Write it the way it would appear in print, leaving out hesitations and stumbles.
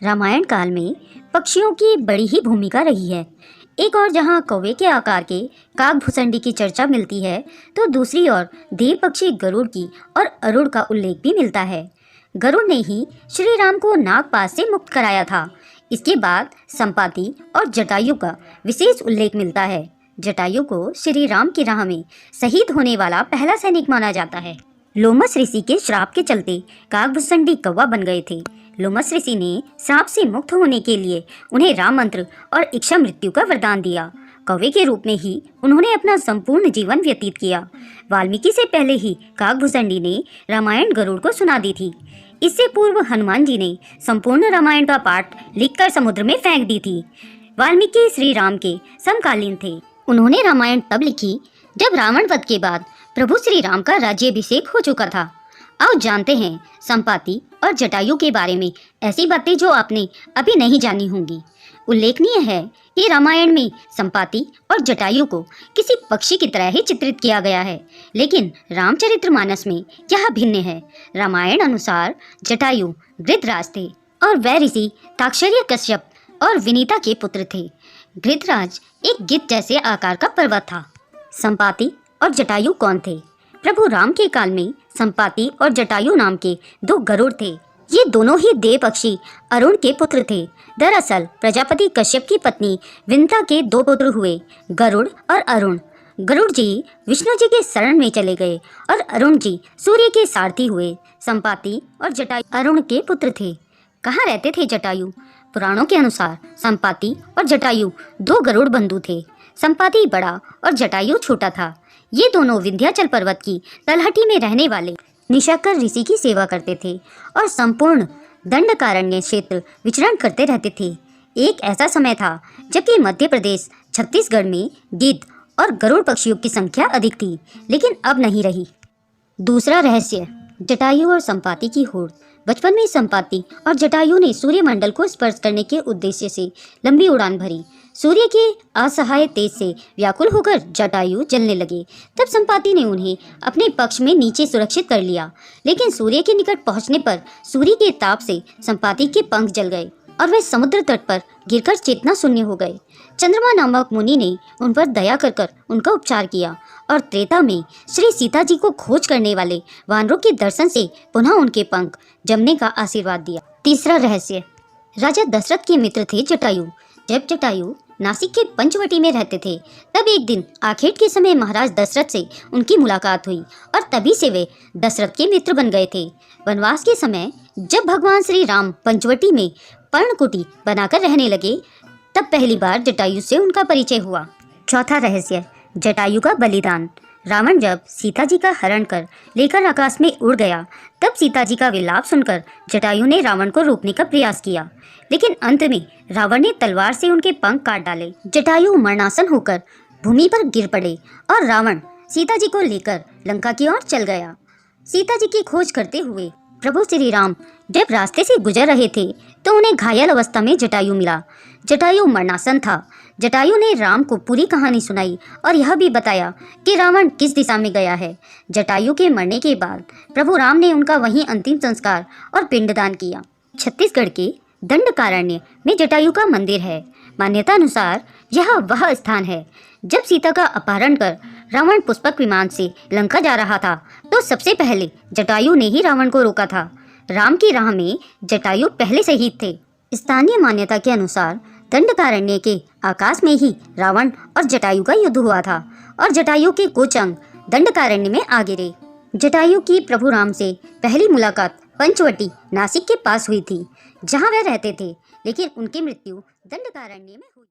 रामायण काल में पक्षियों की बड़ी ही भूमिका रही है। एक और जहाँ कौवे के आकार के काकभुसंडी की चर्चा मिलती है, तो दूसरी ओर देव पक्षी गरुड़ की और अरुण का उल्लेख भी मिलता है। गरुड़ ने ही श्री राम को नागपाश से मुक्त कराया था। इसके बाद संपाति और जटायु का विशेष उल्लेख मिलता है। जटायु को श्री राम की राह में शहीद होने वाला पहला सैनिक माना जाता है। लोमस ऋषि के श्राप के चलते काकभुसंडी कौवा बन गए थे। लोमस ऋषि ने श्राप से मुक्त होने के लिए उन्हें राम मंत्र और इच्छा मृत्यु का वरदान दिया। कौवे के रूप में ही उन्होंने अपना संपूर्ण जीवन व्यतीत किया। वाल्मीकि से पहले ही काकभुसंडी ने रामायण गरुड़ को सुना दी थी। इससे पूर्व हनुमान जी ने संपूर्ण रामायण का पाठ लिखकर समुद्र में फेंक दी थी। वाल्मीकि श्री राम के समकालीन थे। उन्होंने रामायण तब लिखी जब रावण वध के बाद प्रभु श्री राम का राज्याभिषेक हो चुका था। आओ जानते हैं संपाति और जटायु के बारे में ऐसी बातें जो आपने अभी नहीं जानी होंगी। उल्लेखनीय है कि रामायण में संपाति और जटायु को किसी पक्षी की तरह ही चित्रित किया गया है, लेकिन रामचरितमानस में यह भिन्न है। रामायण अनुसार जटायु गृधराज थे और वह ऋषि ताक्षर्य कश्यप और विनीता के पुत्र थे। गृधराज एक गिद्ध जैसे आकार का पर्वत था। संपाति और जटायु कौन थे? प्रभु राम के काल में संपाति और जटायु नाम के दो गरुड़ थे। ये दोनों ही देव पक्षी अरुण के पुत्र थे। दरअसल प्रजापति कश्यप की पत्नी विंता के दो पुत्र हुए, गरुड़ और अरुण। गरुड़ जी विष्णु जी के शरण में चले गए और अरुण जी सूर्य के सारथी हुए। संपाति और जटायु अरुण के पुत्र थे। कहाँ रहते थे जटायु? पुराणों के अनुसार संपाति और जटायु दो गरुड़ बंधु थे। संपाति बड़ा और जटायु छोटा था। ये दोनों विंध्याचल पर्वत की तलहटी में रहने वाले निशाकर ऋषि की सेवा करते थे और संपूर्ण दंडकारण्य क्षेत्र विचरण करते रहते थे। एक ऐसा समय था जबकि मध्य प्रदेश छत्तीसगढ़ में गिद्ध और गरुड़ पक्षियों की संख्या अधिक थी, लेकिन अब नहीं रही। दूसरा रहस्य, जटायु और संपाति की होड़। बचपन में संपाति और जटायु ने सूर्यमंडल को स्पर्श करने के उद्देश्य से लंबी उड़ान भरी। सूर्य के असहाय तेज से व्याकुल होकर जटायु जलने लगे। तब संपाति ने उन्हें अपने पक्ष में नीचे सुरक्षित कर लिया, लेकिन सूर्य के निकट पहुंचने पर सूर्य के ताप से संपाति के पंख जल गए और वे समुद्र तट पर गिरकर चेतना शून्य हो गए। चंद्रमा नामक मुनि ने उन पर दया कर उनका उपचार किया और त्रेता में श्री सीता जी को खोज करने वाले वानरों के दर्शन से पुनः उनके पंख जमने का आशीर्वाद दिया। तीसरा रहस्य, राजा दशरथ के मित्र थे जटायु। जब जटायु नासिक के पंचवटी में रहते थे, तब एक दिन आखेट के समय महाराज दशरथ से उनकी मुलाकात हुई और तभी से वे दशरथ के मित्र बन गए थे। वनवास के समय जब भगवान श्री राम पंचवटी में पर्णकुटी बनाकर रहने लगे, तब पहली बार जटायु से उनका परिचय हुआ। चौथा रहस्य, जटायु का बलिदान। रावण जब सीता जी का हरण कर लेकर आकाश में उड़ गया, तब सीता जी का विलाप सुनकर जटायु ने रावण को रोकने का प्रयास किया, लेकिन अंत में रावण ने तलवार से उनके पंख काट डाले। जटायु मरणासन होकर भूमि पर गिर पड़े और रावण सीता जी को लेकर लंका की ओर चल गया। सीता जी की खोज करते हुए प्रभु श्री राम जब रास्ते से गुजर रहे थे, तो उन्हें घायल अवस्था में जटायु मिला। जटायु मरणासन था। जटायु ने राम को पूरी कहानी सुनाई और यह भी बताया कि रावण किस दिशा में गया है। जटायु के मरने के बाद प्रभु राम ने उनका वहीं अंतिम संस्कार और पिंडदान किया। छत्तीसगढ़ के दंडकारण्य में जटायु का मंदिर है। मान्यता अनुसार यह वह स्थान है जब सीता का अपहरण कर रावण पुष्पक विमान से लंका जा रहा था, तो सबसे पहले जटायु ने ही रावण को रोका था। राम की राह में जटायु पहले शहीद थे। स्थानीय मान्यता के अनुसार दंडकारण्य के आकाश में ही रावण और जटायु का युद्ध हुआ था और जटायु के कुछ अंग दंडकारण्य में आ गिरे। जटायु की प्रभु राम से पहली मुलाकात पंचवटी नासिक के पास हुई थी, जहां वह रहते थे, लेकिन उनकी मृत्यु दंडकारण्य में हुई।